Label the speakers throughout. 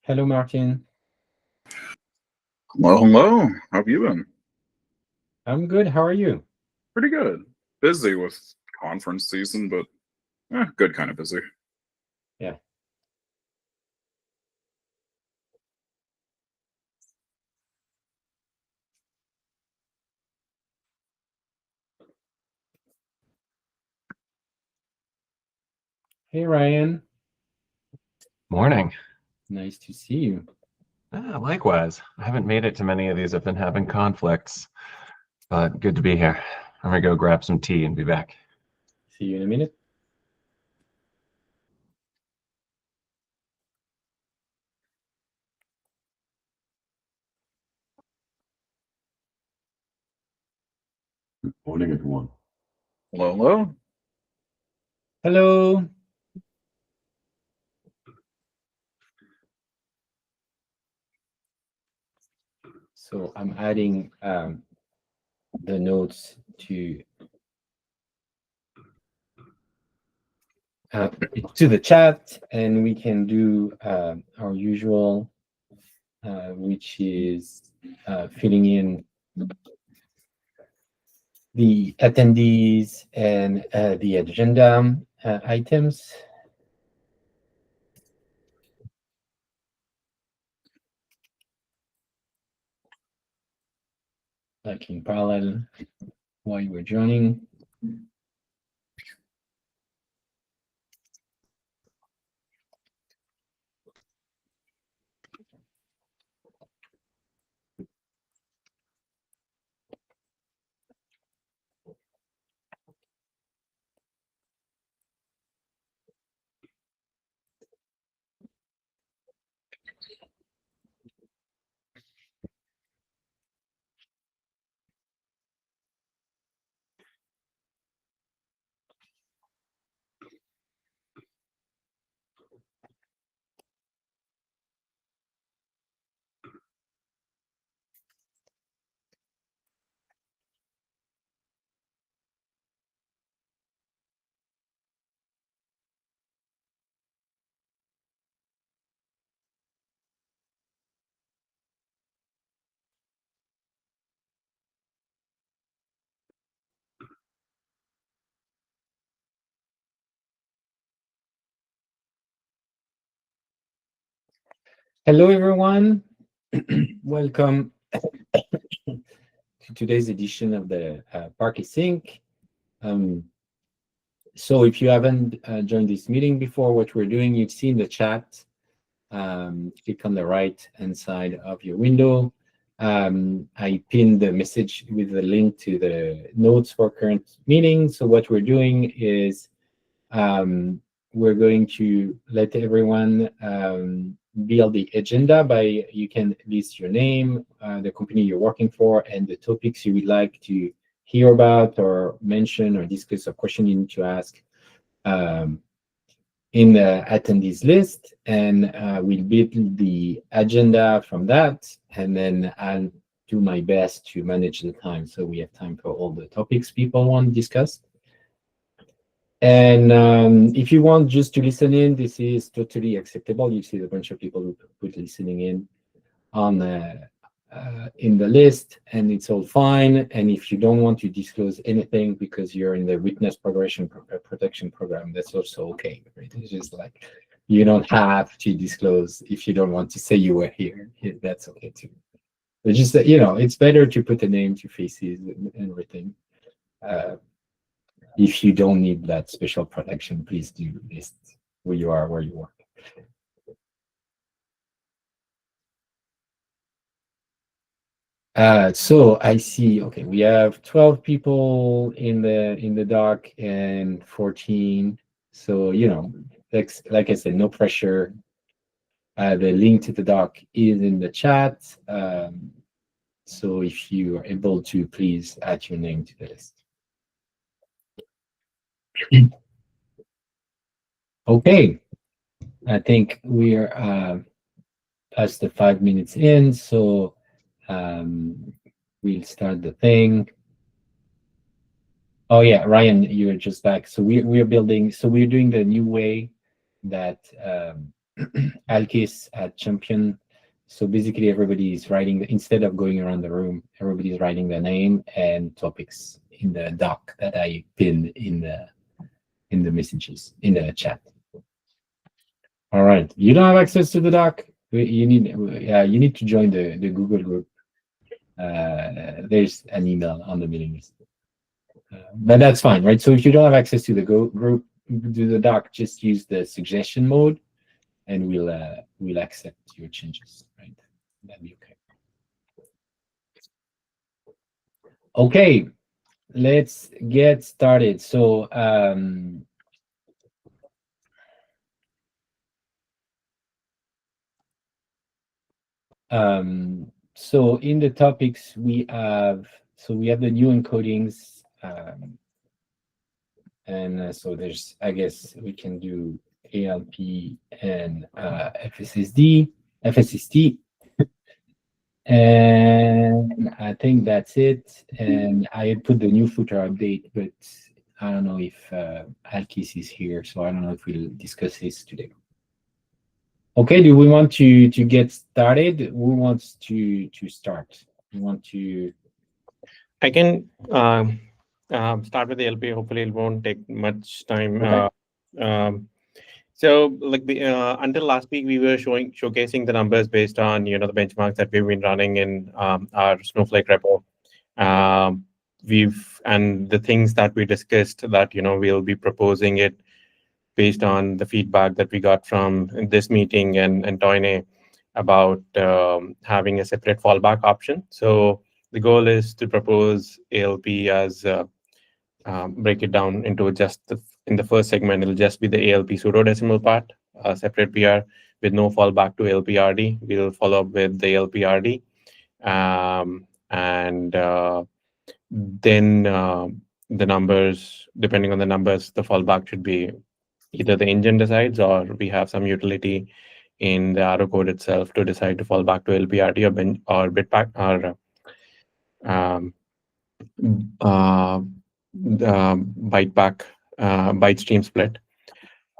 Speaker 1: Hello, Martin.
Speaker 2: Hello, hello. How have you been?
Speaker 1: I'm good. How are you?
Speaker 2: Pretty good. Busy with conference season, but good kind of busy.
Speaker 1: Yeah. Hey, Ryan.
Speaker 3: Morning.
Speaker 1: Nice to see you.
Speaker 3: Likewise. I haven't made it to many of these. I've been having conflicts, but good to be here. I'm gonna go grab some tea and be back.
Speaker 1: See you in a minute.
Speaker 4: Good morning, everyone.
Speaker 2: Hello, hello.
Speaker 1: Hello. So I'm adding the notes to the chat, and we can do our usual, which is filling in the attendees and the agenda items. Like in parallel while you were joining. Hello, everyone. Welcome to today's edition of the Parquet Sync. So if you haven't joined this meeting before, what we're doing, you've seen the chat. Click on the right-hand side of your window. I pinned the message with the link to the notes for current meeting. So what we're doing is we're going to let everyone build the agenda by, you can list your name, the company you're working for, and the topics you would like to hear about or mention or discuss, or question you need to ask in the attendees list. And we'll build the agenda from that, and then I'll do my best to manage the time so we have time for all the topics people want discussed. And if you want just to listen in, this is totally acceptable. You see a bunch of people who put listening in on in the list, and it's all fine. And if you don't want to disclose anything because you're in the witness protection program, that's also okay. Right? It's just like you don't have to disclose if you don't want to say you were here. That's okay too. It's just that, it's better to put a name to faces and everything. If you don't need that special protection, please do list who you are, where you work. So I see. Okay, we have 12 people in the doc and 14. So like I said, no pressure. The link to the doc is in the chat. So if you are able to, please add your name to the list. Okay, I think we are past the 5 minutes in, so we'll start the thing. Oh yeah, Ryan, you're just back. So we're building. So we're doing the new way that Alkis at champion. So basically everybody is writing, instead of going around the room, everybody's writing their name and topics in the doc that I pinned in the messages, in the chat. All right, you don't have access to the doc. You need to join the Google group. There's an email on the mailing list. But that's fine, right? So if you don't have access to the group, to the doc, just use the suggestion mode, and we'll accept your changes, right? That'd be okay. Okay, let's get started. So so in the topics we have the new encodings, and so there's, I guess we can do ALP and FSST. And I think that's it. And I had put the new footer update, but I don't know if Alkis is here, so I don't know if we'll discuss this today. Okay, do we want to get started? Who wants to start? You want to?
Speaker 5: I can start with the LP. Hopefully, it won't take much time.
Speaker 1: Okay.
Speaker 5: So, like until last week, we were showcasing the numbers based on the benchmarks that we've been running in our Snowflake repo. And the things that we discussed that we'll be proposing it based on the feedback that we got from this meeting and Toyne about having a separate fallback option. So the goal is to propose ALP as break it down into just in the first segment, it'll just be the ALP pseudodecimal part, separate PR with no fallback to ALPRD. We'll follow up with the ALPRD. Then the numbers, depending on the numbers, the fallback should be either the engine decides or we have some utility in the arrow code itself to decide to fall back to LPRD or bitpack or byte stream split.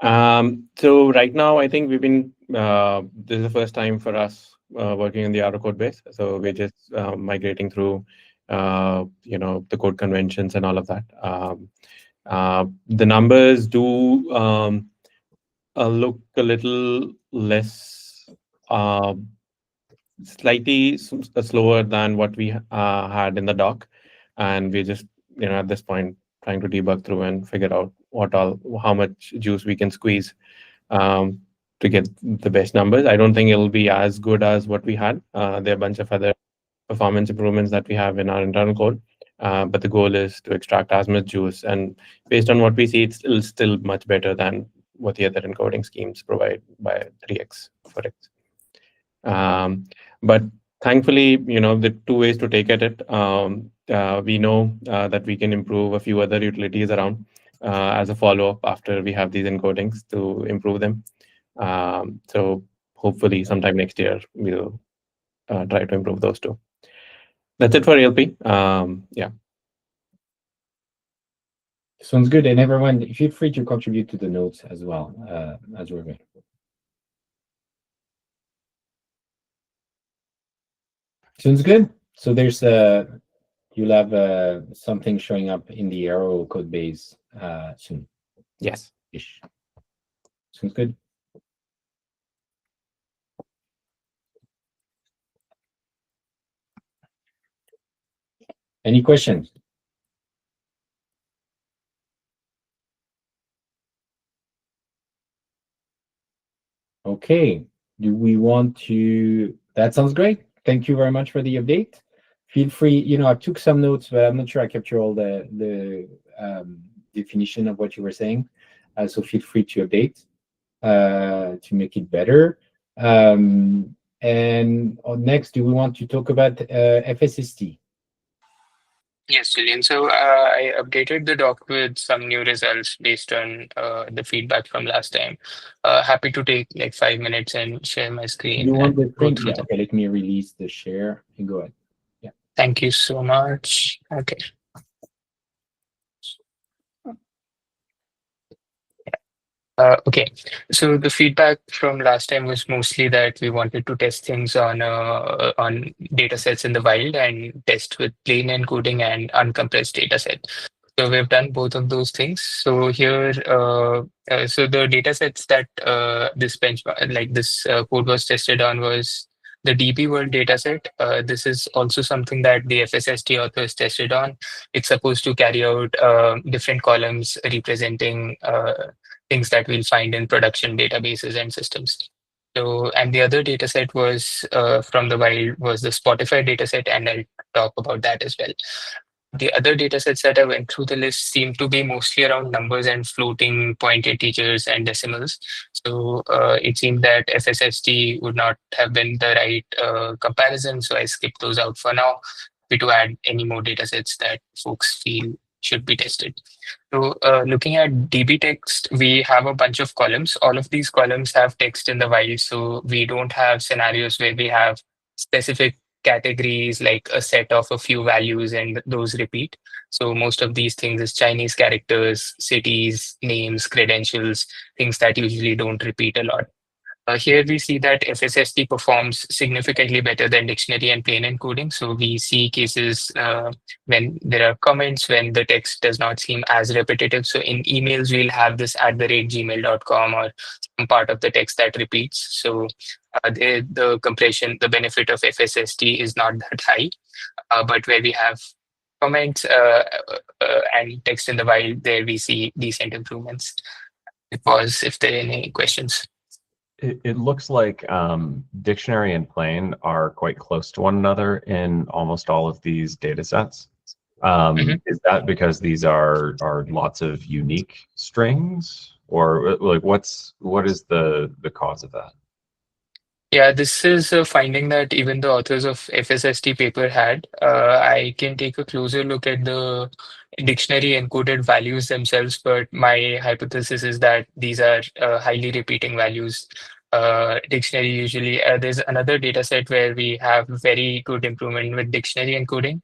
Speaker 5: So right now, I think we've been this is the first time for us working in the arrow code base. So we're just migrating through the code conventions and all of that. The numbers do look a little less, slightly slower than what we had in the doc, and we're just at this point trying to debug through and figure out how much juice we can squeeze to get the best numbers. I don't think it'll be as good as what we had. There are a bunch of other performance improvements that we have in our internal code, but the goal is to extract as much juice. And based on what we see, it's still much better than what the other encoding schemes provide by 3x, 4x. But thankfully, the two ways to take at it. We know that we can improve a few other utilities around as a follow-up after we have these encodings to improve them. So hopefully sometime next year, we'll try to improve those two. That's it for ALP. Yeah.
Speaker 1: Sounds good. And everyone, feel free to contribute to the notes as well as we're going. Sounds good. So there's you'll have something showing up in the arrow code base soon.
Speaker 5: Yes.
Speaker 1: Ish. Sounds good. Any questions? Okay. Do we want to? That sounds great. Thank you very much for the update. Feel free. I took some notes, but I'm not sure I captured all the definition of what you were saying. So feel free to update to make it better. And next, do we want to talk about FSST?
Speaker 6: Yes, Julian. So I updated the doc with some new results based on the feedback from last time. Happy to take like 5 minutes and share my screen.
Speaker 1: You want the
Speaker 6: go
Speaker 1: screen?
Speaker 6: through
Speaker 1: Yeah.
Speaker 6: them.
Speaker 1: Okay. Let me release the share and go ahead. Yeah.
Speaker 6: Thank you so much. Okay. Okay, so the feedback from last time was mostly that we wanted to test things on datasets in the wild and test with plain encoding and uncompressed dataset. So we've done both of those things. So here, so the datasets that this benchmark, like this code was tested on was the DB World dataset. This is also something that the FSST authors tested on. It's supposed to carry out different columns representing things that we'll find in production databases and systems. So, and the other dataset was from the wild was the Spotify dataset, and I'll talk about that as well. The other datasets that I went through the list seem to be mostly around numbers and floating point integers and decimals. So it seemed that FSST would not have been the right comparison, so I skipped those out for now. Happy to add any more datasets that folks feel should be tested. So looking at DB text, we have a bunch of columns. All of these columns have text in the wild, so we don't have scenarios where we have specific categories like a set of a few values and those repeat. So most of these things is Chinese characters, cities, names, credentials, things that usually don't repeat a lot. Here we see that FSST performs significantly better than dictionary and plain encoding. So we see cases when there are comments when the text does not seem as repetitive. So in emails, we'll have this @gmail.com or some part of the text that repeats. So the compression, the benefit of FSST is not that high. But where we have comments and text in the wild, there we see decent improvements. Pause if there are any questions.
Speaker 3: It looks like dictionary and plain are quite close to one another in almost all of these data sets. Is that because these are lots of unique strings, or like what is the cause of that?
Speaker 6: Yeah, this is a finding that even the authors of FSST paper had. I can take a closer look at the dictionary encoded values themselves, but my hypothesis is that these are highly repeating values. Dictionary usually, there's another data set where we have very good improvement with dictionary encoding.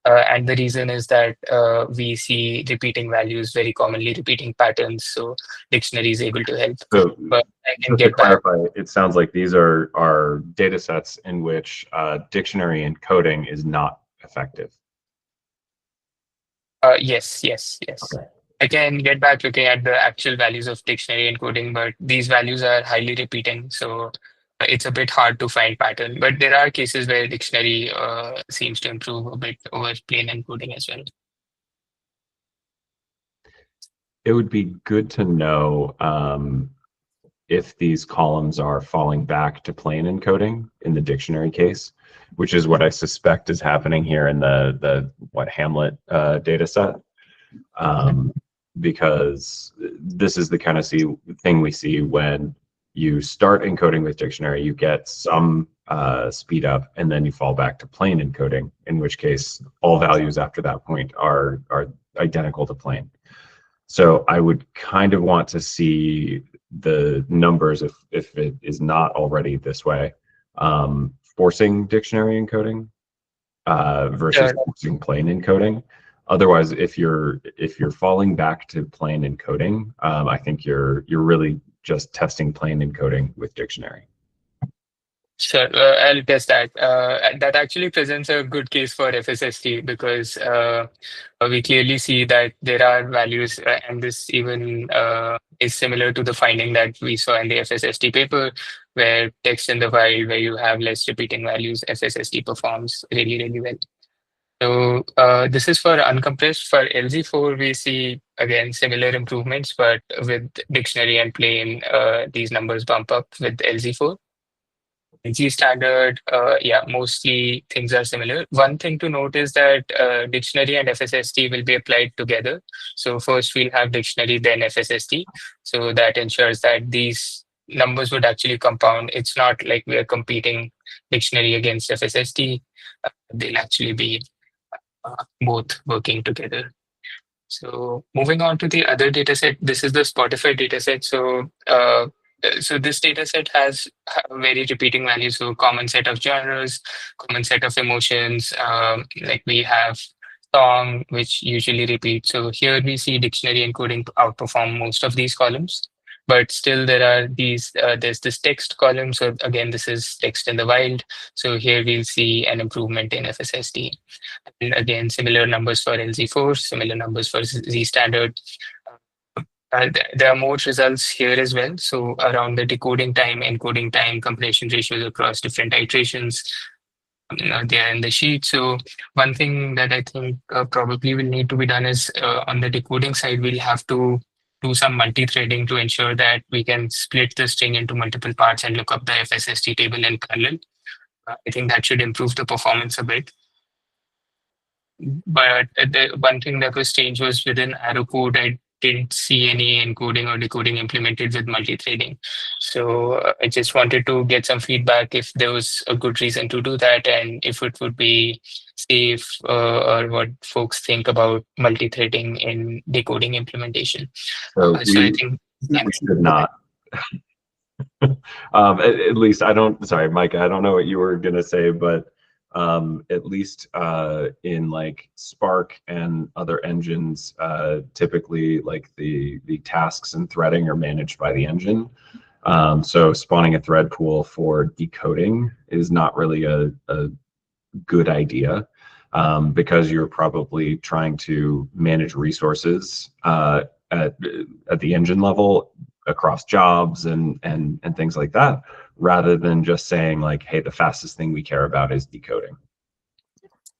Speaker 6: And the reason is that we see repeating values, very commonly repeating patterns. So dictionary is able to help.
Speaker 3: So,
Speaker 6: but I can
Speaker 3: just to
Speaker 6: get back.
Speaker 3: clarify, it sounds like these are data sets in which dictionary encoding is not effective.
Speaker 6: Yes.
Speaker 3: Okay.
Speaker 6: I can get back looking at the actual values of dictionary encoding, but these values are highly repeating, so it's a bit hard to find pattern. But there are cases where dictionary seems to improve a bit over plain encoding as well.
Speaker 3: It would be good to know if these columns are falling back to plain encoding in the dictionary case, which is what I suspect is happening here in the Hamlet data set. Because this is the kind of thing we see when you start encoding with dictionary, you get some speed up, and then you fall back to plain encoding, in which case all values after that point are identical to plain. So I would kind of want to see the numbers, if it is not already this way, forcing dictionary encoding versus forcing plain encoding. Otherwise, if you're falling back to plain encoding, I think you're really just testing plain encoding with dictionary.
Speaker 6: Sure, I'll test that. That actually presents a good case for FSST because we clearly see that there are values, and this even is similar to the finding that we saw in the FSST paper, where text in the wild, where you have less repeating values, FSST performs really, really well. So this is for uncompressed. For LZ4, we see, again, similar improvements, but with dictionary and plain, these numbers bump up with LZ4. Zstandard, yeah, mostly things are similar. One thing to note is that dictionary and FSST will be applied together. So first we'll have dictionary, then FSST. So that ensures that these numbers would actually compound. It's not like we are competing dictionary against FSST. They'll actually be both working together. So moving on to the other dataset, this is the Spotify dataset. So this dataset has very repeating values, so common set of genres, common set of emotions. Like we have song, which usually repeats. So here we see dictionary encoding outperform most of these columns. but still there are these, there's this text column. So again, this is text in the wild. So here we'll see an improvement in FSST. And again, similar numbers for LZ4, similar numbers for Zstandard. There are more results here as well. So around the decoding time, encoding time, compression ratios across different iterations, they are in the sheet. So one thing that I think probably will need to be done is on the decoding side, we'll have to do some multi-threading to ensure that we can split the string into multiple parts and look up the FSST table in parallel. I think that should improve the performance a bit. But the one thing that was changed was within arrow code, I didn't see any encoding or decoding implemented with multi-threading. So I just wanted to get some feedback if there was a good reason to do that and if it would be safe or what folks think about multi-threading in decoding implementation.
Speaker 3: So
Speaker 6: I think
Speaker 3: we should not. At least I don't. Sorry, Micah. I don't know what you were gonna say, but at least in like Spark and other engines, typically like the tasks and threading are managed by the engine. So spawning a thread pool for decoding is not really a good idea because you're probably trying to manage resources at the engine level across jobs and things like that, rather than just saying like, hey, the fastest thing we care about is decoding.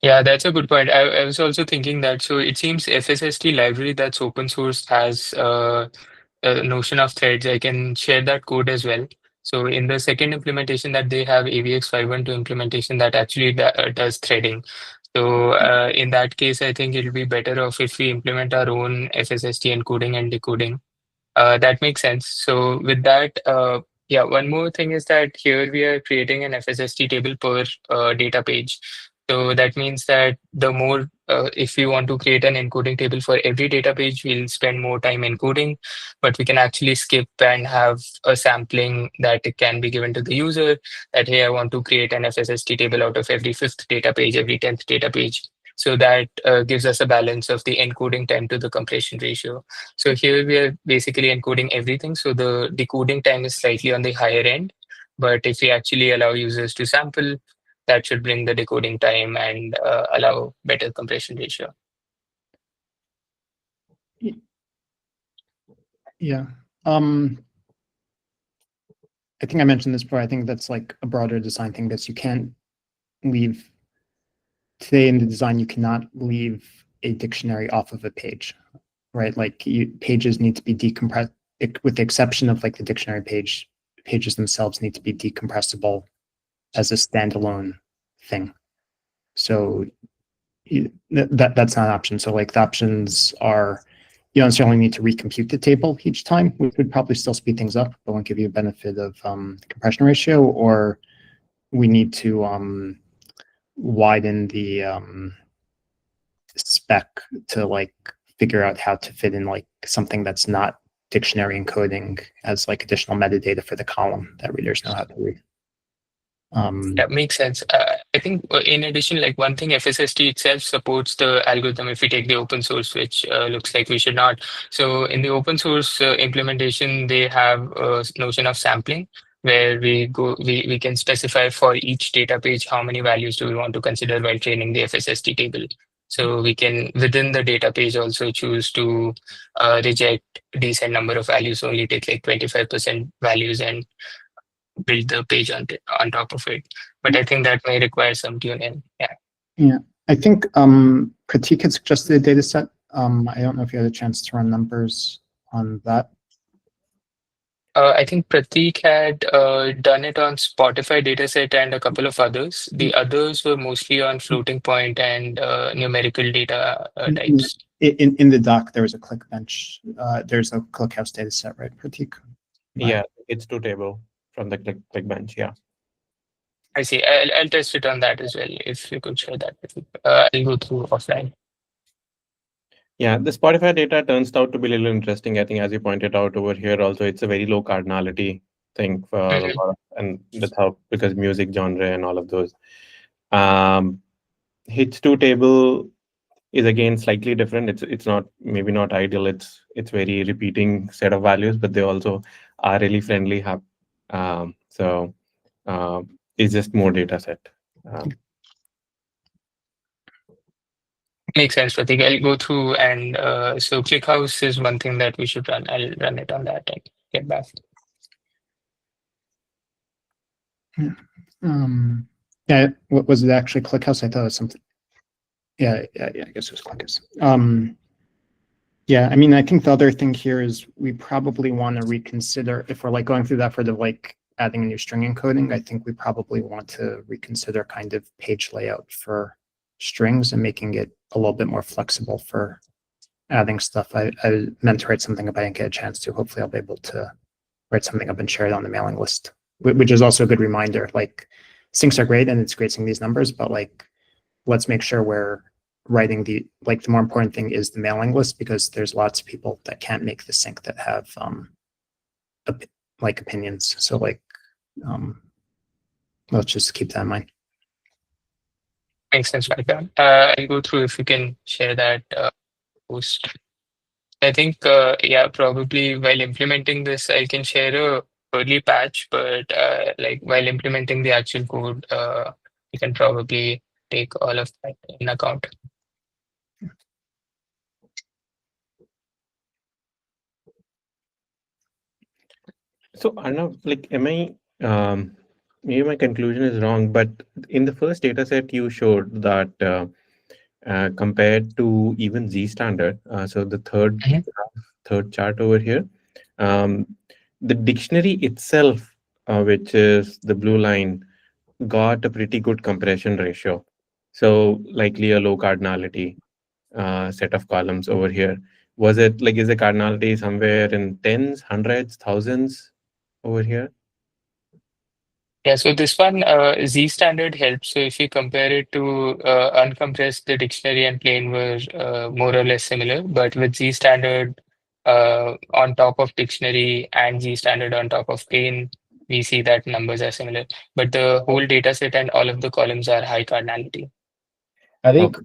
Speaker 6: Yeah, that's a good point. I was also thinking that, so it seems FSST library that's open source has a notion of threads. I can share that code as well. So in the second implementation that they have, AVX 512 implementation that actually does threading. So in that case, I think it'll be better off if we implement our own FSST encoding and decoding. That makes sense. So with that, yeah, one more thing is that here we are creating an FSST table per data page. So that means that the more, if we want to create an encoding table for every data page, we'll spend more time encoding, but we can actually skip and have a sampling that it can be given to the user that, hey, I want to create an FSST table out of every 5th data page, every 10th data page. So that gives us a balance of the encoding time to the compression ratio. So here we are basically encoding everything. So the decoding time is slightly on the higher end, but if we actually allow users to sample, that should bring the decoding time and allow better compression ratio.
Speaker 7: Yeah. I think I mentioned this before. I think that's like a broader design thing that you can't leave. Today in the design, you cannot leave a dictionary off of a page, right? Like pages need to be decompressed, with the exception of like the dictionary page. Pages themselves need to be decompressible as a standalone thing. So that's not an option. So like the options are, you don't necessarily need to recompute the table each time, which would probably still speed things up, but won't give you a benefit of the compression ratio, or we need to widen the spec to like figure out how to fit in like something that's not dictionary encoding as like additional metadata for the column that readers know how to read.
Speaker 6: That makes sense. I think in addition, like one thing, FSST itself supports the algorithm if we take the open source, which looks like we should not. So in the open source implementation, they have a notion of sampling, where we can specify for each data page how many values do we want to consider while training the FSST table. So we can, within the data page, also choose to reject decent number of values, only take like 25% values and build the page on top of it. But I think that may require some tuning.
Speaker 7: Yeah, I think Prateek had suggested a data set. I don't know if you had a chance to run numbers on that.
Speaker 6: I think Prateek had done it on Spotify dataset and a couple of others. The others were mostly on floating point and numerical data types.
Speaker 7: In the doc, there was a ClickBench. There's a ClickHouse dataset, right, Prateek?
Speaker 5: Yeah, it's 2 table from the ClickBench. Yeah.
Speaker 6: I see. I'll test it on that as well. If you could share that with me. I'll go through offline.
Speaker 5: Yeah, the Spotify data turns out to be a little interesting. I think, as you pointed out over here, also it's a very low cardinality thing for a lot of, and that's how, because music genre and all of those. H2 table is again slightly different. It's not, maybe not ideal. It's very repeating set of values, but they also are really friendly. So it's just more data set.
Speaker 6: Makes sense, Prateek. I'll go through and so ClickHouse is one thing that we should run. I'll run it on that and get back.
Speaker 7: Yeah, what was it actually? ClickHouse? I thought it was something. Yeah, I guess it was ClickHouse. Yeah, I mean, I think the other thing here is we probably want to reconsider, if we're like going through that for the like adding a new string encoding, I think we probably want to reconsider kind of page layout for strings and making it a little bit more flexible for adding stuff. I meant to write something up. I didn't get a chance to. Hopefully I'll be able to write something up and share it on the mailing list, which is also a good reminder. Like, syncs are great and it's great seeing these numbers, but like, let's make sure we're writing the more important thing is the mailing list, because there's lots of people that can't make the sync that have like opinions. So like, let's just keep that in mind.
Speaker 6: Makes sense, Micah. I'll go through if you can share that post. I think, yeah, probably while implementing this, I can share a early patch, but like while implementing the actual code, you can probably take all of that in account.
Speaker 5: So Arnav, like, maybe my conclusion is wrong, but in the first data set you showed that compared to even Zstandard, so the third chart over here, the dictionary itself, which is the blue line, got a pretty good compression ratio. So likely a low cardinality set of columns over here. Was it like, is the cardinality somewhere in tens, hundreds, thousands over here?
Speaker 6: Yeah, so this one, Zstandard helps. So if you compare it to uncompressed, the dictionary and plain were more or less similar. But with Zstandard on top of dictionary and Zstandard on top of plain, we see that numbers are similar. But the whole data set and all of the columns are high cardinality.
Speaker 1: I think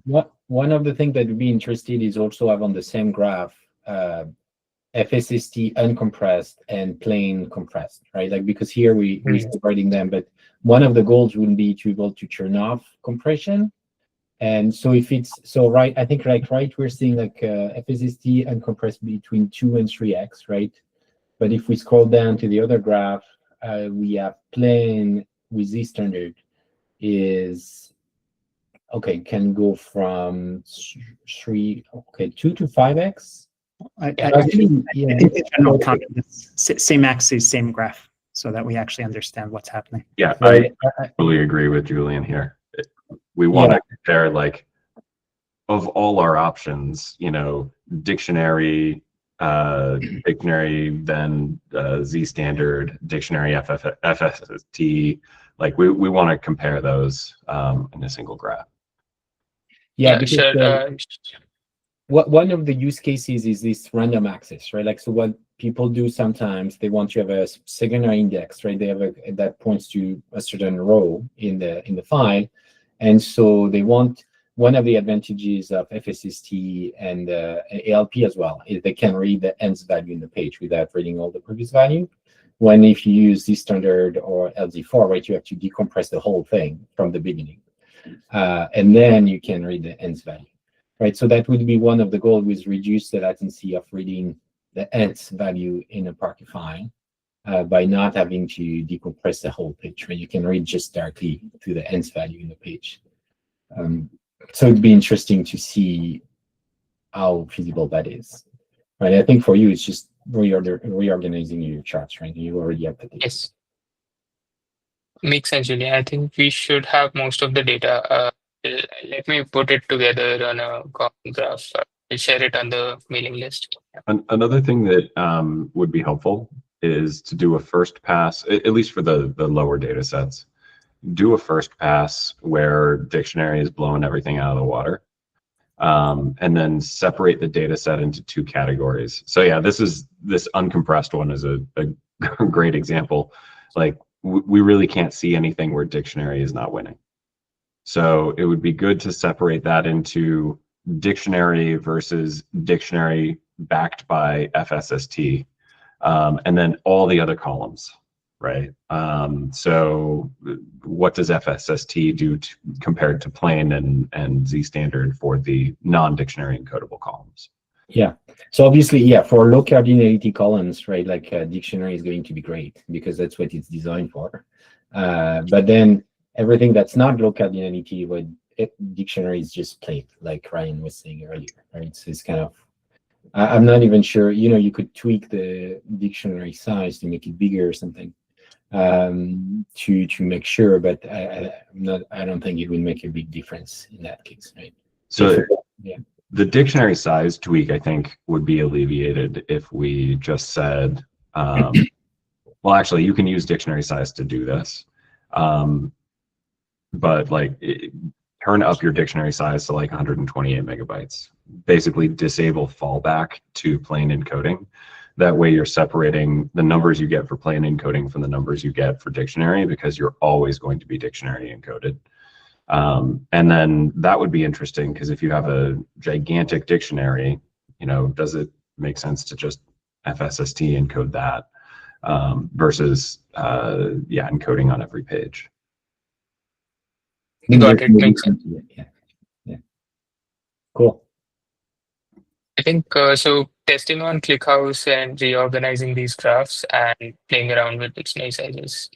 Speaker 1: one of the things that would be interested is also have on the same graph FSST uncompressed and plain compressed, right? Like, because here we're separating them, but one of the goals would be to be able to turn off compression. And so if it's right, I think right we're seeing like FSST uncompressed between 2 and 3x, right? But if we scroll down to the other graph, we have plain with Zstandard is okay, can go from 2 to 5x.
Speaker 7: I think in general confidence, same axis, same graph, so that we actually understand what's happening.
Speaker 3: Yeah, I totally agree with Julian here. We want to compare, like, of all our options, you know, dictionary, then Zstandard, dictionary, FSST, like we want to compare those in a single graph.
Speaker 1: Yeah, because one of the use cases is this random access, right? Like, so what people do sometimes, they want to have a secondary index, right? They have that points to a certain row in the file, and so they want, one of the advantages of FSST and ALP as well is they can read the ends value in the page without reading all the previous value. When if you use Zstandard or LZ4, right, you have to decompress the whole thing from the beginning, and then you can read the ends value. Right, so that would be one of the goals, is reduce the latency of reading the ends value in a Parquet file by not having to decompress the whole page. Right, you can read just directly to the ends value in the page. So it'd be interesting to see how feasible that is. Right, I think for you it's just reorganizing your charts. Right, you already have the data.
Speaker 6: Yes, makes sense, Julian. I think we should have most of the data. Let me put it together on a common graph. I'll share it on the mailing list.
Speaker 3: Another thing that would be helpful is to do a first pass, at least for the lower data sets, do a first pass where dictionary is blowing everything out of the water, and then separate the data set into 2 categories. So yeah, this uncompressed one is a great example. Like, we really can't see anything where dictionary is not winning. So it would be good to separate that into dictionary versus dictionary backed by FSST, and then all the other columns, right? So what does FSST do compared to plain and Zstandard for the non-dictionary encodable columns?
Speaker 1: Yeah. So obviously, yeah, for low cardinality columns, right, like a dictionary is going to be great because that's what it's designed for. But then everything that's not low cardinality, what dictionary is just plain, like Ryan was saying earlier, right? So it's kind of, I'm not even sure, you know, you could tweak the dictionary size to make it bigger or something to make sure, but I don't think it would make a big difference in that case, right?
Speaker 3: So
Speaker 1: yeah.
Speaker 3: The dictionary size tweak, I think, would be alleviated if we just said, well, actually, you can use dictionary size to do this, but like turn up your dictionary size to like 128 megabytes. Basically, disable fallback to plain encoding. That way, you're separating the numbers you get for plain encoding from the numbers you get for dictionary, because you're always going to be dictionary encoded. And then that would be interesting, because if you have a gigantic dictionary, you know, does it make sense to just FSST encode that versus yeah, encoding on every page?
Speaker 6: Got it. Makes sense.
Speaker 1: Yeah. Cool.
Speaker 6: I think so. Testing on ClickHouse and reorganizing these graphs and playing around with dictionary sizes.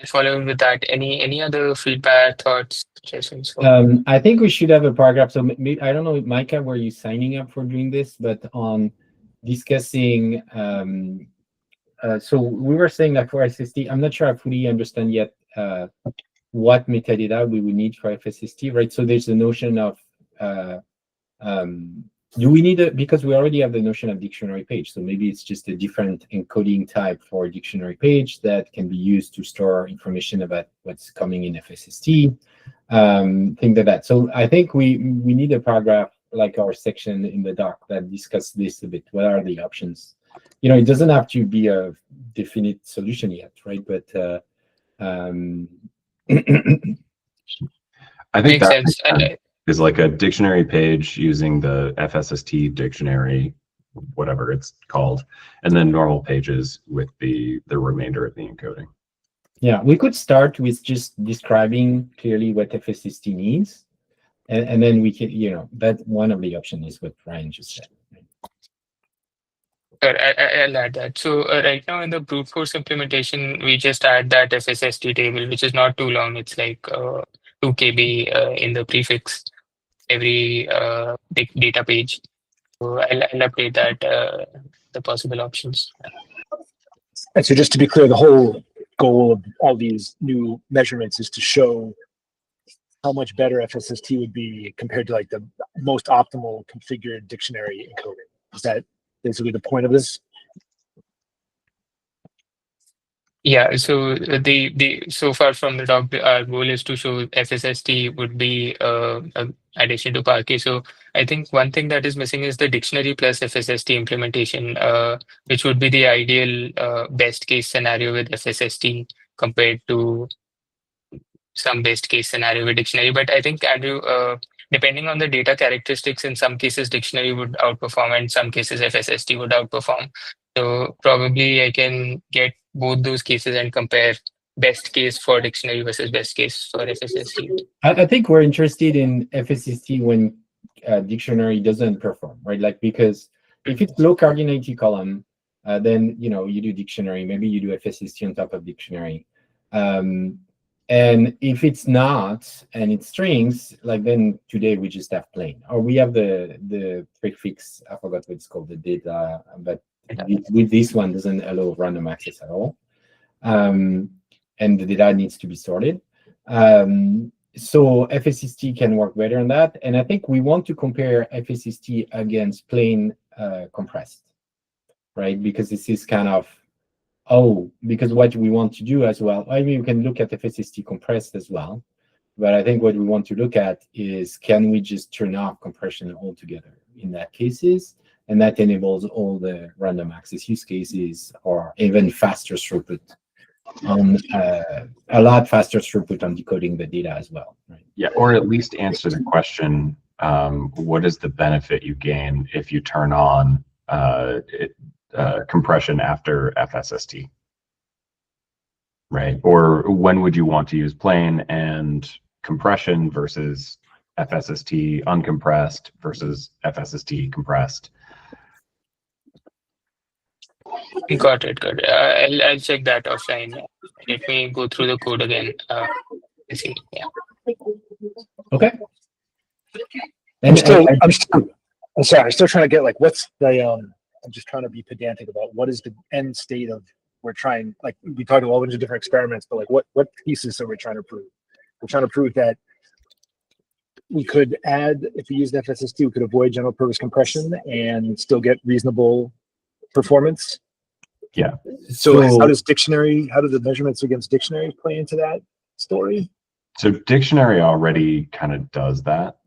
Speaker 6: Following with that, any other feedback, thoughts, suggestions?
Speaker 1: I think we should have a paragraph. So maybe, I don't know, Micah, were you signing up for doing this? But on discussing, so we were saying that for FSST, I'm not sure I fully understand yet what metadata we would need for FSST, right? So there's the notion of, do we need a, because we already have the notion of dictionary page, so maybe it's just a different encoding type for a dictionary page that can be used to store information about what's coming in FSST, things like that. So I think we need a paragraph like our section in the doc that discusses this a bit. What are the options? You know, it doesn't have to be a definite solution yet, right? But
Speaker 3: I think
Speaker 6: Makes
Speaker 3: that
Speaker 6: sense.
Speaker 3: is like a dictionary page using the FSST dictionary, whatever it's called, and then normal pages with the remainder of the encoding.
Speaker 1: Yeah, we could start with just describing clearly what FSST needs, and then we can, you know, that one of the options is what Ryan just said.
Speaker 6: I'll add that. So right now in the brute force implementation, we just add that FSST table, which is not too long. It's like 2 KB in the prefix every data page. So I'll update that the possible options.
Speaker 8: And so just to be clear, the whole goal of all these new measurements is to show how much better FSST would be compared to like the most optimal configured dictionary encoding. Is that basically the point of this?
Speaker 6: Yeah, so the so far from the doc, our goal is to show FSST would be an addition to Parquet. So I think one thing that is missing is the dictionary plus FSST implementation, which would be the ideal best case scenario with FSST compared to some best case scenario with dictionary. But I think, Andrew, depending on the data characteristics, in some cases dictionary would outperform, and in some cases FSST would outperform. So probably I can get both those cases and compare best case for dictionary versus best case for FSST.
Speaker 1: I think we're interested in FSST when dictionary doesn't perform, right? Like, because if it's low cardinality column, then, you know, you do dictionary, maybe you do FSST on top of dictionary. And if it's not, and it's strings, like then today we just have plain, or we have the prefix, I forgot what it's called, the data, but with this one doesn't allow random access at all. And the data needs to be sorted. So FSST can work better on that. And I think we want to compare FSST against plain compressed, right? Because this is kind of, because what we want to do as well, I mean, you can look at FSST compressed as well, but I think what we want to look at is, can we just turn off compression altogether in that cases? And that enables all the random access use cases, or even faster throughput on a lot faster throughput on decoding the data as well, right?
Speaker 3: Yeah, or at least answer the question what is the benefit you gain if you turn on compression after FSST, right? Or when would you want to use plain and compression versus FSST uncompressed versus FSST compressed?
Speaker 6: Got it. I'll check that offline. Let me go through the code again. See. Yeah.
Speaker 1: Okay.
Speaker 8: I'm sorry. I'm still trying to get like what's the I'm just trying to be pedantic about what is the end state of we're trying, like we talked about a bunch of different experiments, but like what pieces are we trying to prove? We're trying to prove that we could add, if we used FSST, we could avoid general purpose compression and still get reasonable performance.
Speaker 3: Yeah.
Speaker 8: So how do the measurements against dictionary play into that story?
Speaker 3: So dictionary already kind of does that,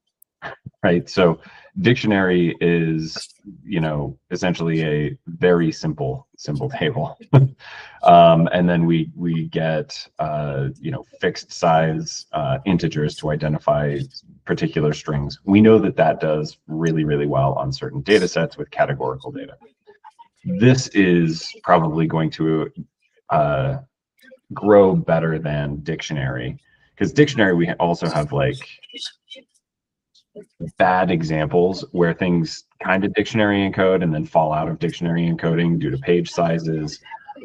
Speaker 3: right? So dictionary is, essentially a very simple table. And then we get, fixed size integers to identify particular strings. We know that does really, really well on certain data sets with categorical data. This is probably going to grow better than dictionary, because dictionary, we also have like bad examples where things kind of dictionary encode and then fall out of dictionary encoding due to page sizes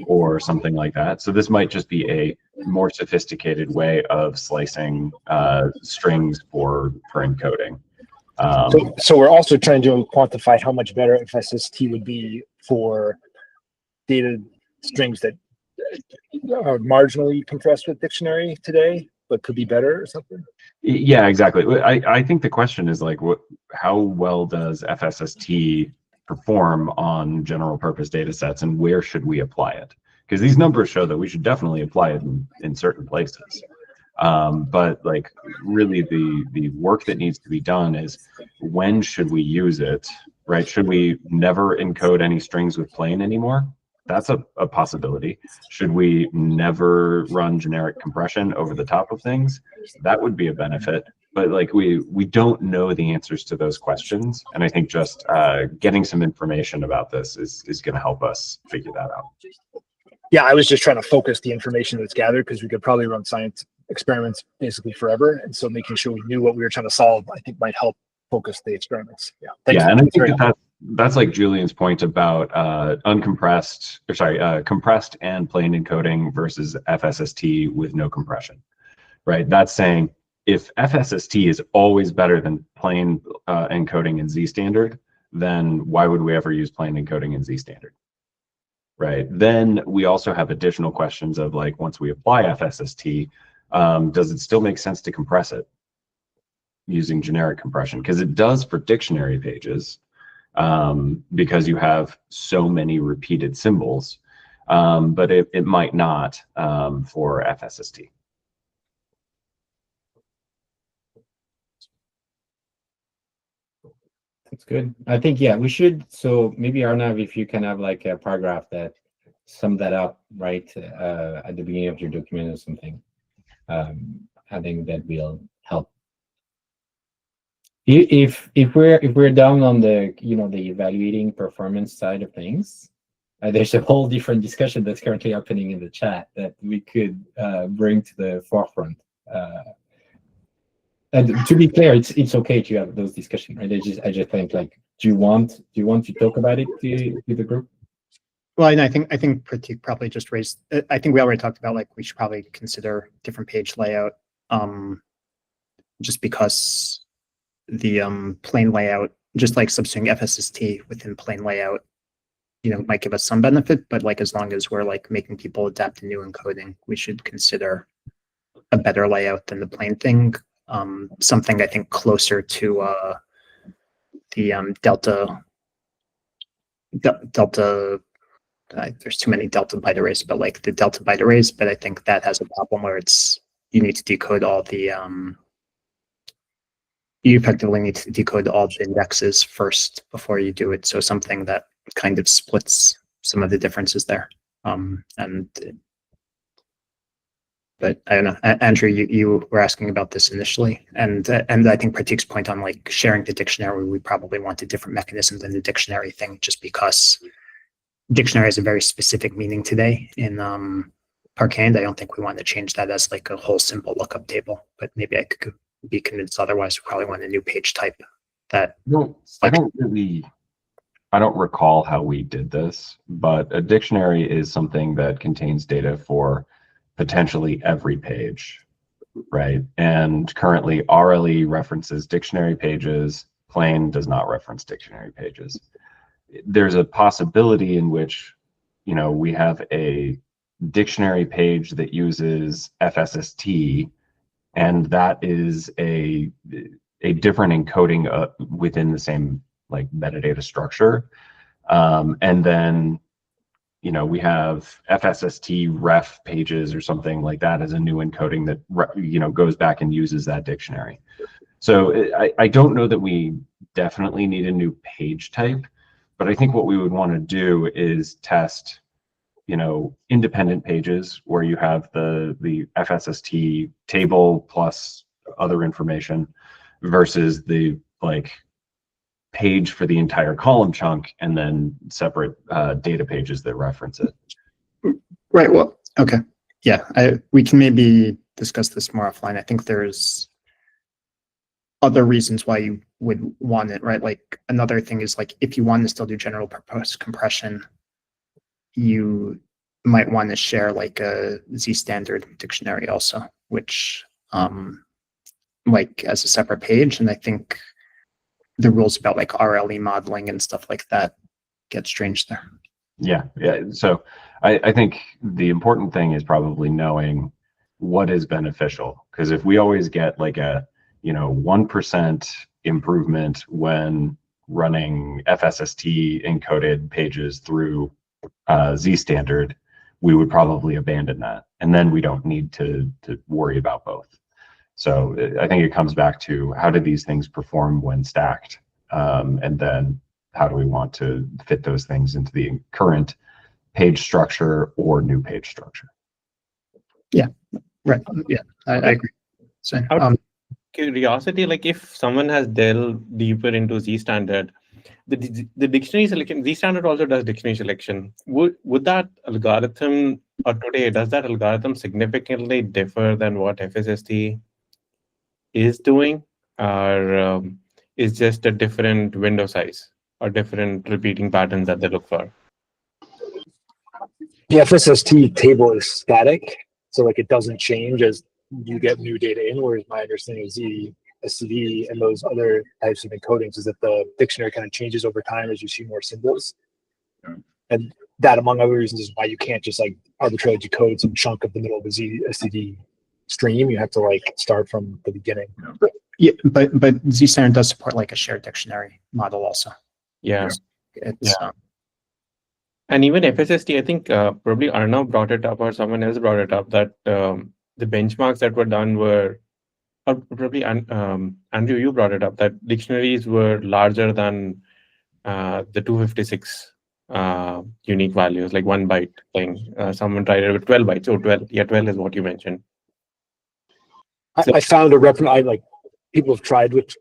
Speaker 3: or something like that. So this might just be a more sophisticated way of slicing strings for encoding.
Speaker 8: So we're also trying to quantify how much better FSST would be for data strings that are marginally compressed with dictionary today, but could be better or something?
Speaker 3: Yeah, exactly. I think the question is like, how well does FSST perform on general purpose data sets, and where should we apply it? Because these numbers show that we should definitely apply it in certain places. But like really the work that needs to be done is, when should we use it, right? Should we never encode any strings with plain anymore? That's a possibility. Should we never run generic compression over the top of things? That would be a benefit. But like we don't know the answers to those questions. And I think just getting some information about this is going to help us figure that out.
Speaker 8: Yeah, I was just trying to focus the information that's gathered, because we could probably run science experiments basically forever. And so making sure we knew what we were trying to solve, I think might help focus the experiments. Yeah. Thanks.
Speaker 3: Yeah, and I think that's like Julian's point about compressed and plain encoding versus FSST with no compression, right? That's saying if FSST is always better than plain encoding in Zstandard, then why would we ever use plain encoding in Zstandard, right? Then we also have additional questions of like, once we apply FSST, does it still make sense to compress it using generic compression? Because it does for dictionary pages, because you have so many repeated symbols, but it might not for FSST.
Speaker 1: That's good. I think, yeah, we should. So maybe Arnav, if you can have like a paragraph that sum that up right at the beginning of your document or something. I think that will help. If we're down on the the evaluating performance side of things, there's a whole different discussion that's currently happening in the chat that we could bring to the forefront. And to be clear, it's okay to have those discussions, right? I just think, like, do you want to talk about it to the group?
Speaker 7: Well, and I think Prateek probably just raised. I think we already talked about, like, we should probably consider different page layout, just because the plain layout, just like substituting FSST within plain layout, might give us some benefit. But like, as long as we're like making people adapt to new encoding, we should consider a better layout than the plain thing. Something I think closer to the delta. There's too many delta byte arrays, but like the delta byte arrays. But I think that has a problem where you need to decode all the you effectively need to decode all the indexes first before you do it. So something that kind of splits some of the differences there. And But I don't know, Andrew, you were asking about this initially, and I think Prateek's point on like sharing the dictionary, we probably want a different mechanism than the dictionary thing, just because dictionary has a very specific meaning today in Parquet, and I don't think we want to change that as like a whole simple lookup table. But maybe I could be convinced otherwise. We probably want a new page type that.
Speaker 3: No, I don't recall how we did this, but a dictionary is something that contains data for potentially every page, right? And currently RLE references dictionary pages, plain does not reference dictionary pages. There's a possibility in which, you know, we have a dictionary page that uses FSST, and that is a different encoding within the same like metadata structure. And then, you know, we have FSST ref pages or something like that as a new encoding that, you know, goes back and uses that dictionary. So I don't know that we definitely need a new page type, but I think what we would want to do is test, you know, independent pages where you have the FSST table plus other information versus the like page for the entire column chunk, and then separate data pages that reference it.
Speaker 7: Right. Well, okay. Yeah, we can maybe discuss this more offline. I think there's other reasons why you would want it, right? Like another thing is like if you want to still do general purpose compression, you might want to share like a Zstandard dictionary also, which like as a separate page. And I think the rules about like RLE modeling and stuff like that get strange there.
Speaker 3: Yeah. So I think the important thing is probably knowing what is beneficial, because if we always get like a, you know, 1% improvement when running FSST encoded pages through Zstandard, we would probably abandon that, and then we don't need to worry about both. So I think it comes back to how do these things perform when stacked, and then how do we want to fit those things into the current page structure or new page structure.
Speaker 7: Yeah, right. Yeah, I agree. So,
Speaker 5: Out of curiosity, like if someone has delved deeper into Zstandard, the dictionary selection, Zstandard also does dictionary selection. Would that algorithm, or today, does that algorithm significantly differ than what FSST is doing, or is just a different window size or different repeating patterns that they look for?
Speaker 8: The FSST table is static, so like it doesn't change as you get new data in, whereas my understanding of ZSCD and those other types of encodings is that the dictionary kind of changes over time as you see more symbols.
Speaker 2: Yeah.
Speaker 8: And that, among other reasons, is why you can't just like arbitrarily decode some chunk of the middle of the ZSCD stream. You have to like start from the beginning.
Speaker 7: yeah, but Zstandard does support like a shared dictionary model also.
Speaker 5: Yeah.
Speaker 7: It's
Speaker 5: And even FSST, I think probably Arnav brought it up or someone else brought it up that the benchmarks that were done were, or probably Andrew, you brought it up, that dictionaries were larger than the 256 unique values, like 1 byte thing. Someone tried it with 12 bytes. Oh, 12. Yeah, 12 is what you mentioned.
Speaker 8: I found a reference, like people have tried with,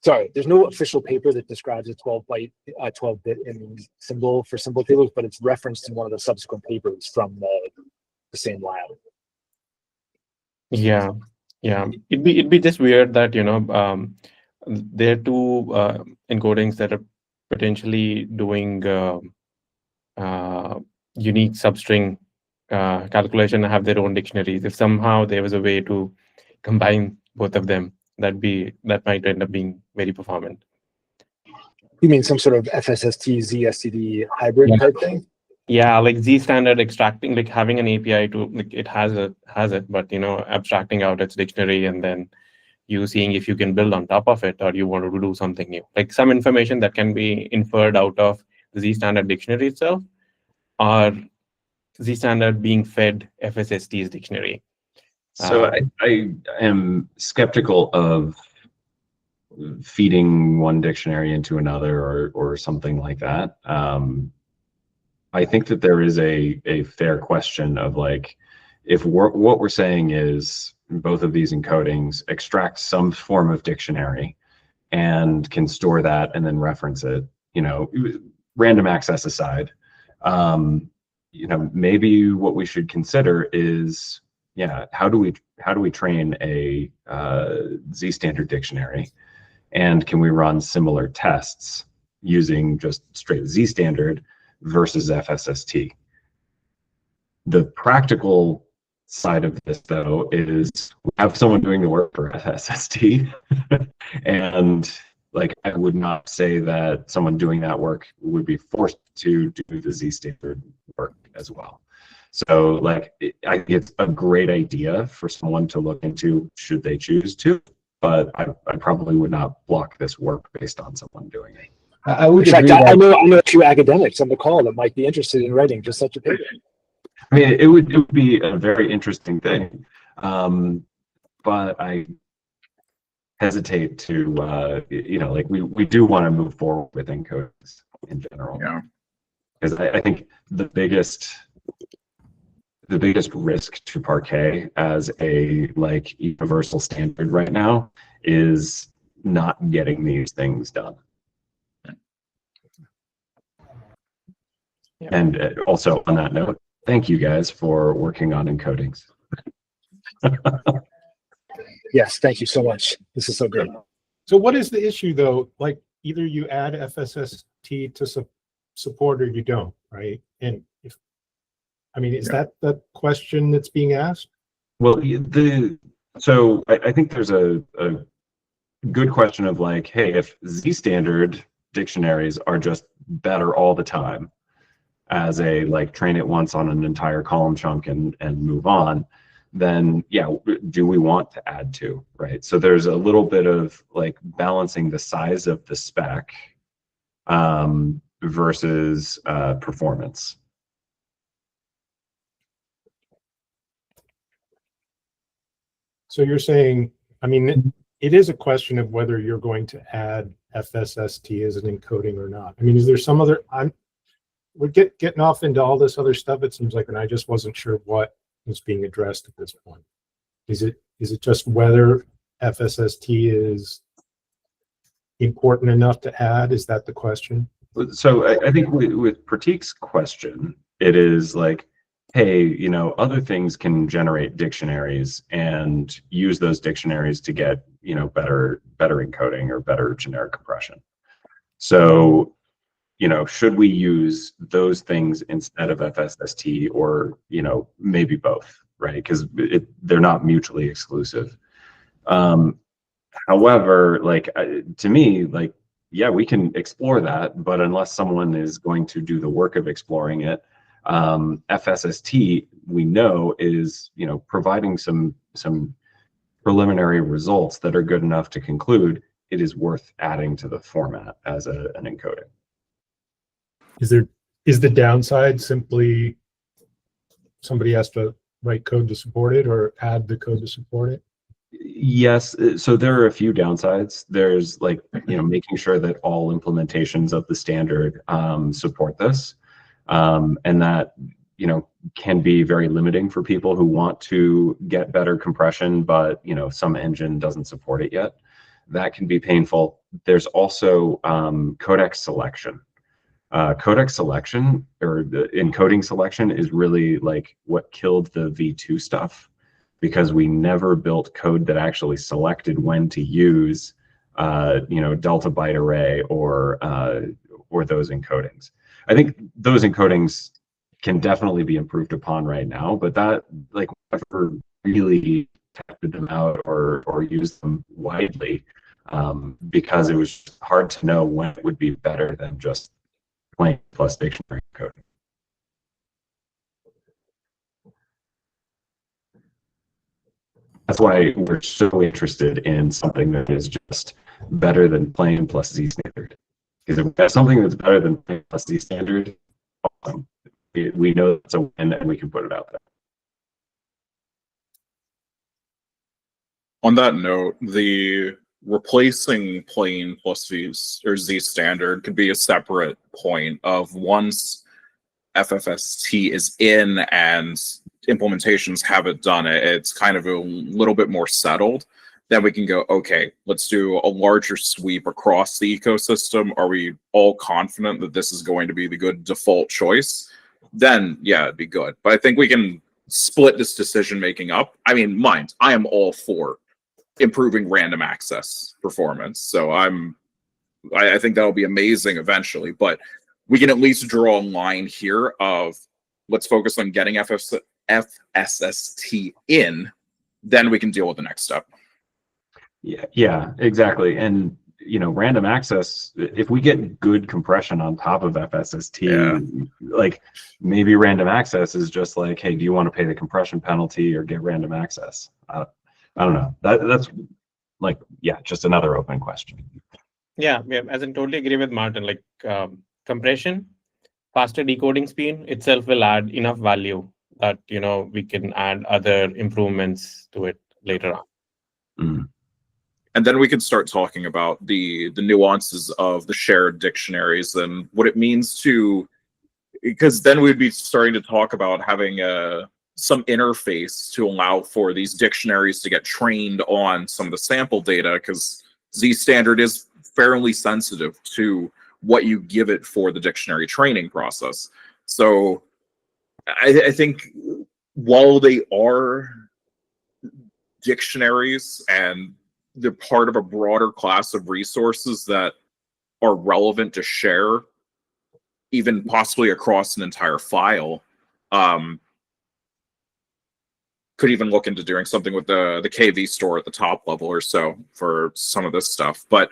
Speaker 8: sorry, there's no official paper that describes a 12-bit in symbol for symbol tables, but it's referenced in one of the subsequent papers from the same lab.
Speaker 5: Yeah. It'd be just weird that, you know, there are two encodings that are potentially doing unique substring calculation and have their own dictionaries. If somehow there was a way to combine both of them, that might end up being very performant.
Speaker 8: You mean some sort of FSST ZSCD hybrid type thing?
Speaker 5: Yeah, like Zstandard extracting, like having an API to, like it has it, but you know, abstracting out its dictionary and then you seeing if you can build on top of it or you want to do something new. Like some information that can be inferred out of the Zstandard dictionary itself, or Zstandard being fed FSST's dictionary.
Speaker 3: So I am skeptical of feeding one dictionary into another or something like that. I think that there is a fair question of like, if what we're saying is both of these encodings extract some form of dictionary and can store that and then reference it, random access aside, maybe what we should consider is, how do we train a Zstandard dictionary, and can we run similar tests using just straight Zstandard versus FSST? The practical side of this, though, is we have someone doing the work for FSST, and I would not say that someone doing that work would be forced to do the Zstandard work as well. So I think it's a great idea for someone to look into should they choose to, but I probably would not block this work based on someone doing it.
Speaker 1: I would
Speaker 8: In fact,
Speaker 1: agree.
Speaker 8: I know a few academics on the call that might be interested in writing just such a paper.
Speaker 3: I mean, it would be a very interesting thing, but I hesitate to, we do want to move forward with encodings in general.
Speaker 2: Yeah.
Speaker 3: Because I think the biggest risk to Parquet as a universal standard right now is not getting these things done.
Speaker 7: Yeah.
Speaker 3: And also on that note, thank you guys for working on encodings.
Speaker 8: Yes, thank you so much. This is so great.
Speaker 9: So what is the issue though? Either you add FSST to support or you don't, right? And is that the question that's being asked?
Speaker 3: Well, so I think there's a good question of hey, if Zstandard dictionaries are just better all the time as a train it once on an entire column chunk and move on, then do we want to add to, right? So there's a little bit of balancing the size of the spec versus performance.
Speaker 9: So you're saying, it is a question of whether you're going to add FSST as an encoding or not. Is there some other, we're getting off into all this other stuff, it seems like, and I just wasn't sure what was being addressed at this point. Is it just whether FSST is important enough to add? Is that the question?
Speaker 3: So I think with Prateek's question, it is hey, other things can generate dictionaries and use those dictionaries to get, better encoding or better generic compression. So, should we use those things instead of FSST, or, maybe both, right? Because they're not mutually exclusive. However, to me, we can explore that, but unless someone is going to do the work of exploring it, FSST, we know, is providing some preliminary results that are good enough to conclude it is worth adding to the format as an encoding.
Speaker 9: Is the downside simply somebody has to write code to support it or add the code to support it?
Speaker 3: Yes, so there are a few downsides. There's making sure that all implementations of the standard support this. And that, can be very limiting for people who want to get better compression, but, some engine doesn't support it yet. That can be painful. There's also codec selection. Codec selection, or the encoding selection, is really what killed the V2 stuff, because we never built code that actually selected when to use, delta byte array or those encodings. I think those encodings can definitely be improved upon right now, but that never really tested them out or used them widely because it was hard to know when it would be better than just plain plus dictionary encoding. That's why we're so interested in something that is just better than plain plus Zstandard. Because if we have something that's better than plain plus Zstandard, awesome. We know it's a win and we can put it out there.
Speaker 2: On that note, the replacing plain plus Zstandard could be a separate point of once FFST is in and implementations have it done, it's kind of a little bit more settled. Then we can go, okay, let's do a larger sweep across the ecosystem. Are we all confident that this is going to be the good default choice? Then, yeah, it'd be good. But I think we can split this decision making up. I mean, mind, I am all for improving random access performance. So I think that'll be amazing eventually. But we can at least draw a line here of let's focus on getting FSST in, then we can deal with the next step.
Speaker 3: Yeah, exactly. And random access, if we get good compression on top of FSST, like maybe random access is just like, hey, do you want to pay the compression penalty or get random access? I don't know. That's like, yeah, just another open question.
Speaker 5: Yeah, as in totally agree with Martin. Like compression, faster decoding speed itself will add enough value that we can add other improvements to it later on.
Speaker 3: Mm.
Speaker 2: And then we can start talking about the nuances of the shared dictionaries and what it means to, because then we'd be starting to talk about having some interface to allow for these dictionaries to get trained on some of the sample data, because Zstandard is fairly sensitive to what you give it for the dictionary training process. So I think while they are dictionaries and they're part of a broader class of resources that are relevant to share, even possibly across an entire file, could even look into doing something with the KV store at the top level or so for some of this stuff. But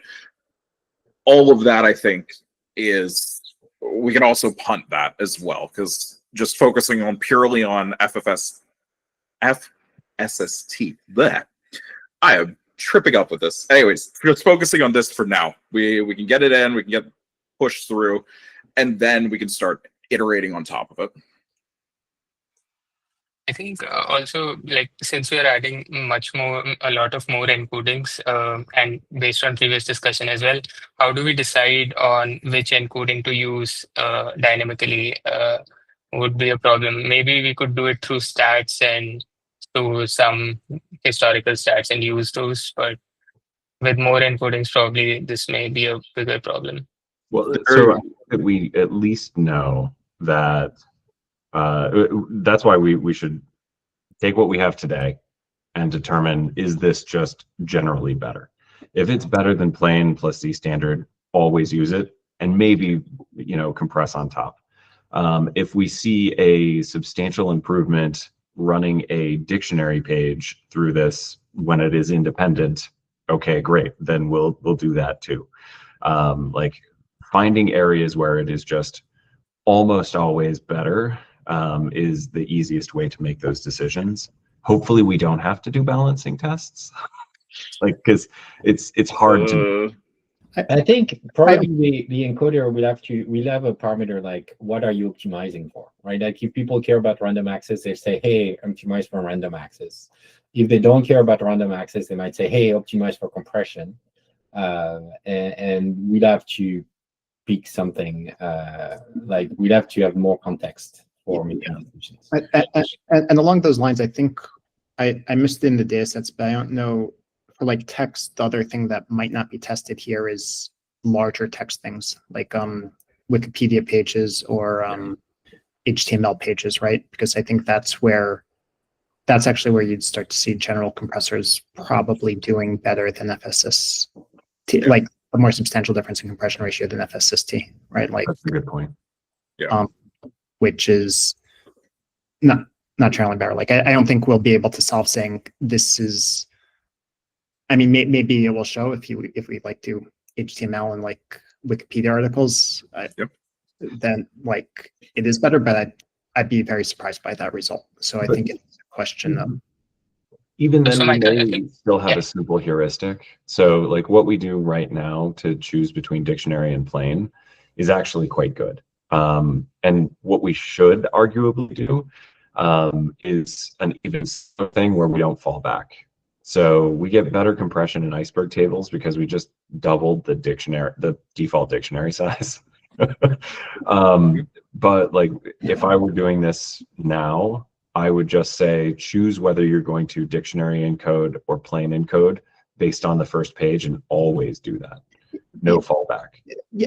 Speaker 2: all of that, I think, is, we can also punt that as well, because just focusing on purely on FSST, bleh, I am tripping up with this. Anyways, just focusing on this for now. We can get it in, we can get pushed through, and then we can start iterating on top of it.
Speaker 6: I think also, like, since we are adding a lot of more encodings, and based on previous discussion as well, how do we decide on which encoding to use dynamically would be a problem. Maybe we could do it through stats and through some historical stats and use those, but with more encodings, probably this may be a bigger problem.
Speaker 3: Well, so we at least know that that's why we should take what we have today and determine, is this just generally better? If it's better than plain plus Zstandard, always use it, and maybe compress on top. If we see a substantial improvement running a dictionary page through this when it is independent, okay, great, then we'll do that too. Like finding areas where it is just almost always better is the easiest way to make those decisions. Hopefully we don't have to do balancing tests, like, because it's hard to.
Speaker 1: I think probably the encoder will have a parameter like, what are you optimizing for, right? Like if people care about random access, they say, hey, optimize for random access. If they don't care about random access, they might say, hey, optimize for compression. And we'd have to pick something, like we'd have to have more context for making decisions.
Speaker 7: And along those lines, I think I missed in the data sets, but I don't know, for like text, the other thing that might not be tested here is larger text things like Wikipedia pages or HTML pages, right? Because I think that's actually where you'd start to see general compressors probably doing better than FSST, like a more substantial difference in compression ratio than FSST, right? Like
Speaker 3: that's a good point.
Speaker 2: Yeah.
Speaker 7: Which is not generally better. Like I don't think we'll be able to solve saying this is. I mean, maybe it will show if we like do HTML and like Wikipedia articles, then like it is better. But I'd be very surprised by that result. So I think it's a question of.
Speaker 3: Even then,
Speaker 6: So
Speaker 3: we
Speaker 6: Micah,
Speaker 3: may still have a simple heuristic. So like what we do right now to choose between dictionary and plain is actually quite good. And what we should arguably do is an even thing where we don't fall back. So we get better compression in iceberg tables because we just doubled the default dictionary size. But like if I were doing this now, I would just say choose whether you're going to dictionary encode or plain encode based on the first page, and always do that. No fallback.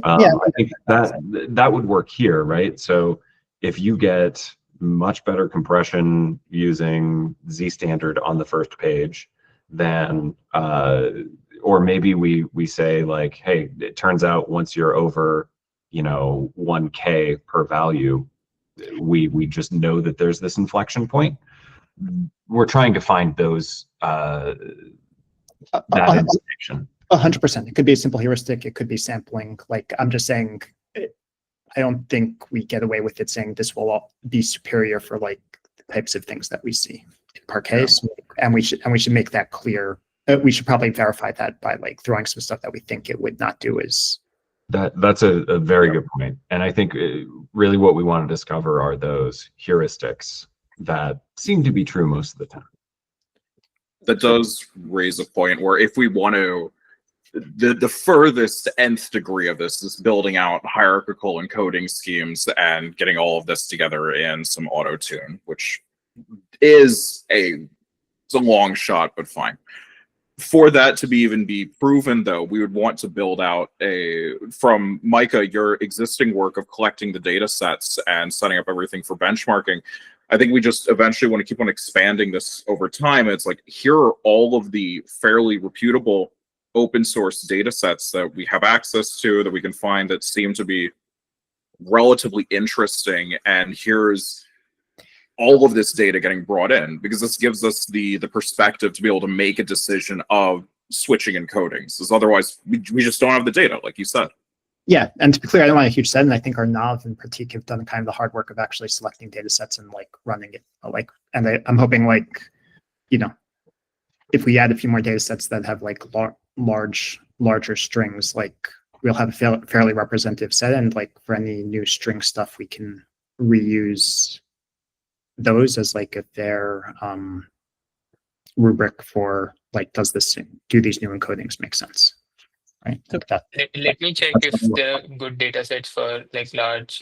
Speaker 3: I think that would work here, right? So if you get much better compression using Zstandard on the first page, then or maybe we say like, hey, it turns out once you're over 1K per value, we just know that there's this inflection point. We're trying to find those that information.
Speaker 7: 100%. It could be a simple heuristic. It could be sampling. Like, I'm just saying, I don't think we get away with it saying this will all be superior for like the types of things that we see in Parquet. And we should make that clear. We should probably verify that by like throwing some stuff that we think it would not do as.
Speaker 3: That's a very good point. And I think really what we want to discover are those heuristics that seem to be true most of the time.
Speaker 2: That does raise a point where if we want to, the furthest nth degree of this is building out hierarchical encoding schemes and getting all of this together in some auto tune, which is it's a long shot, but fine. For that to even be proven, though, we would want to build out from Micah, your existing work of collecting the data sets and setting up everything for benchmarking. I think we just eventually want to keep on expanding this over time. It's like, here are all of the fairly reputable open source data sets that we have access to, that we can find that seem to be relatively interesting. And here's all of this data getting brought in, because this gives us the perspective to be able to make a decision of switching encodings, because otherwise we just don't have the data, like you said.
Speaker 7: Yeah, and to be clear, I don't want a huge set, and I think Arnav and Prateek have done kind of the hard work of actually selecting data sets and like running it. And I'm hoping if we add a few more data sets that have like larger strings, like we'll have a fairly representative set, and like for any new string stuff, we can reuse those as like a fair rubric for like, do these new encodings make sense? Right.
Speaker 6: Let me check if there are good data sets for like large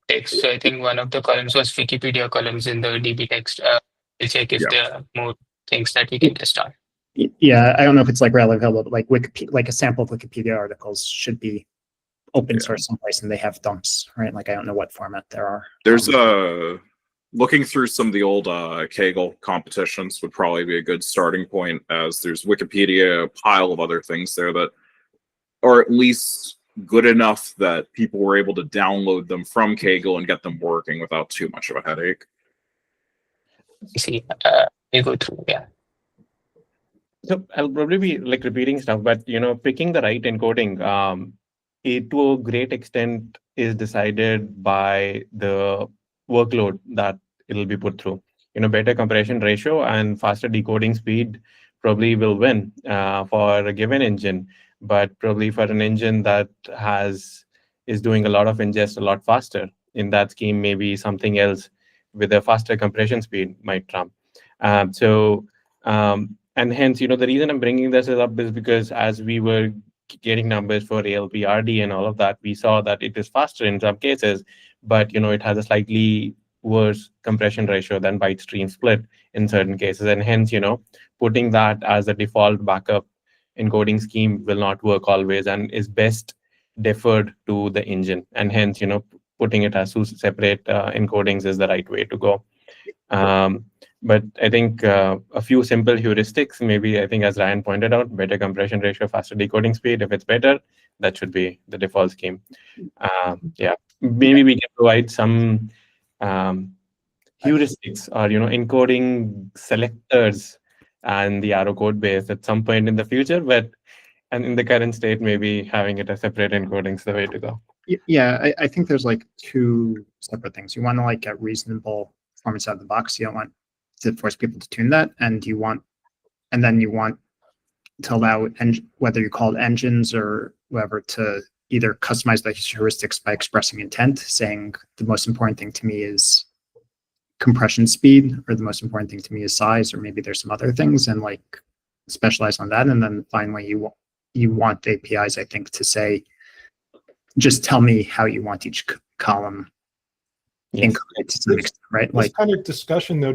Speaker 6: text. So I think one of the columns was Wikipedia columns in the DB text. We'll check if there are more things that we can test on.
Speaker 7: Yeah, I don't know if it's like readily available, but like Wikipedia, like a sample of Wikipedia articles should be open source someplace, and they have dumps, right? Like, I don't know what format there are.
Speaker 2: There's looking through some of the old Kaggle competitions would probably be a good starting point, as there's Wikipedia, a pile of other things there that are at least good enough that people were able to download them from Kaggle and get them working without too much of a headache.
Speaker 6: See, we go through, yeah.
Speaker 5: So I'll probably be like repeating stuff, but picking the right encoding, it to a great extent is decided by the workload that it'll be put through. Better compression ratio and faster decoding speed probably will win for a given engine, but probably for an engine that is doing a lot of ingest a lot faster, in that scheme, maybe something else with a faster compression speed might trump. And hence, the reason I'm bringing this up is because as we were getting numbers for ALP, RD and all of that, we saw that it is faster in some cases, but it has a slightly worse compression ratio than byte stream split in certain cases. And hence, putting that as a default backup encoding scheme will not work always, and is best deferred to the engine. And hence, putting it as two separate encodings is the right way to go. But I think a few simple heuristics, maybe, I think as Ryan pointed out, better compression ratio, faster decoding speed. If it's better, that should be the default scheme. Maybe we can provide some heuristics or, encoding selectors and the arrow code base at some point in the future, and in the current state, maybe having it as separate encodings the way to go.
Speaker 7: Yeah, I think there's like two separate things. You want to like get reasonable performance out of the box. You don't want to force people to tune that, and then you want to allow whether you call it engines or whatever to either customize the heuristics by expressing intent, saying the most important thing to me is compression speed, or the most important thing to me is size, or maybe there's some other things, and like specialize on that. And then finally, you want APIs, I think, to say, just tell me how you want each column
Speaker 5: Yes.
Speaker 7: encoded to some extent, right?
Speaker 9: This
Speaker 7: Like,
Speaker 9: kind of discussion though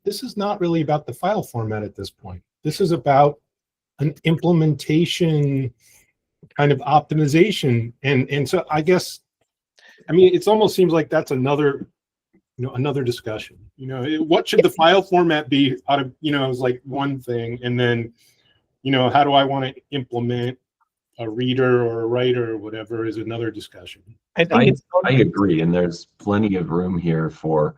Speaker 9: this is not really about the file format at this point. This is about an implementation kind of optimization. And so I guess, it almost seems like that's another discussion. What should the file format be out of, is like one thing. And then, how do I want to implement a reader or a writer or whatever is another discussion.
Speaker 5: I think
Speaker 3: I agree, and there's plenty of room here for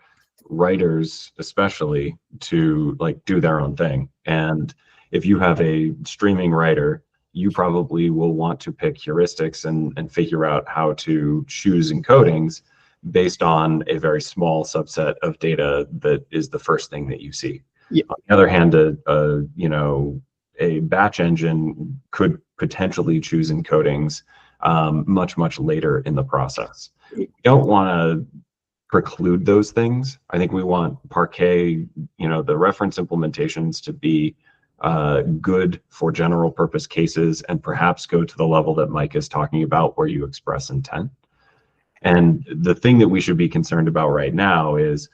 Speaker 3: writers, especially, to like do their own thing. And if you have a streaming writer, you probably will want to pick heuristics and figure out how to choose encodings based on a very small subset of data that is the first thing that you see.
Speaker 7: Yeah.
Speaker 3: On the other hand, a batch engine could potentially choose encodings much later in the process. We don't want to preclude those things. I think we want Parquet, the reference implementations to be good for general purpose cases and perhaps go to the level that Mike is talking about where you express intent. And the thing that we should be concerned about right now is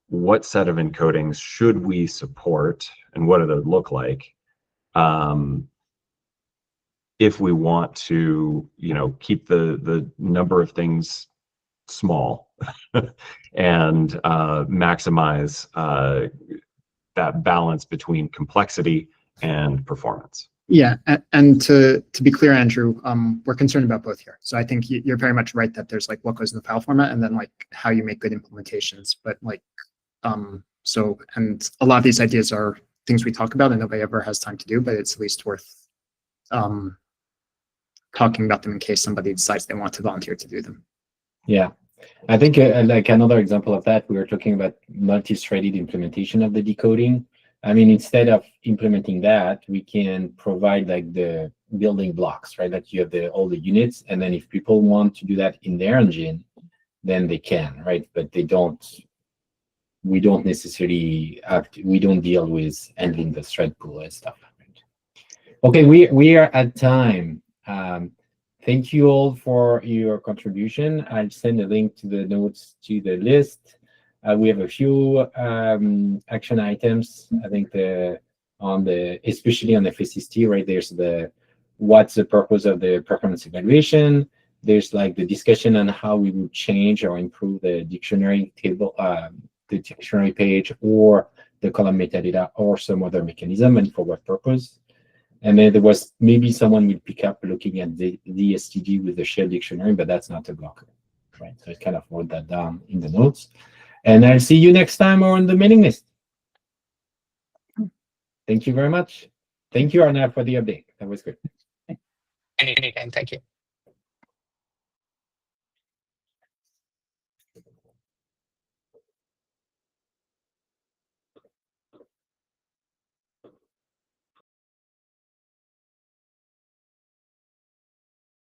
Speaker 3: what set of encodings should we support and what do they look like if we want to, keep the number of things small and maximize that balance between complexity and performance.
Speaker 7: yeah, and to be clear, Andrew, we're concerned about both here. So I think you're very much right that there's like what goes in the file format and then like how you make good implementations. But like, so, and a lot of these ideas are things we talk about and nobody ever has time to do, but it's at least worth talking about them in case somebody decides they want to volunteer to do them.
Speaker 1: Yeah, I think like another example of that, we were talking about multi-threaded implementation of the decoding. Instead of implementing that, we can provide like the building blocks, right? That you have all the units, and then if people want to do that in their engine, then they can, right? But they don't. We don't necessarily we don't deal with handling the thread pool and stuff. Right? Okay, we are at time. Thank you all for your contribution. I'll send a link to the notes to the list. We have a few action items. I think especially on the FSST, right? There's what's the purpose of the performance evaluation. There's like the discussion on how we would change or improve the dictionary table, the dictionary page, or the column metadata, or some other mechanism, and for what purpose. And then there was maybe someone will pick up looking at the STD with the shared dictionary, but that's not a blocker, right? So I kind of wrote that down in the notes. And I'll see you next time or on the mailing list. Thank you very much. Thank you, Arnav, for the update. That was good.
Speaker 6: Anytime. Thank you.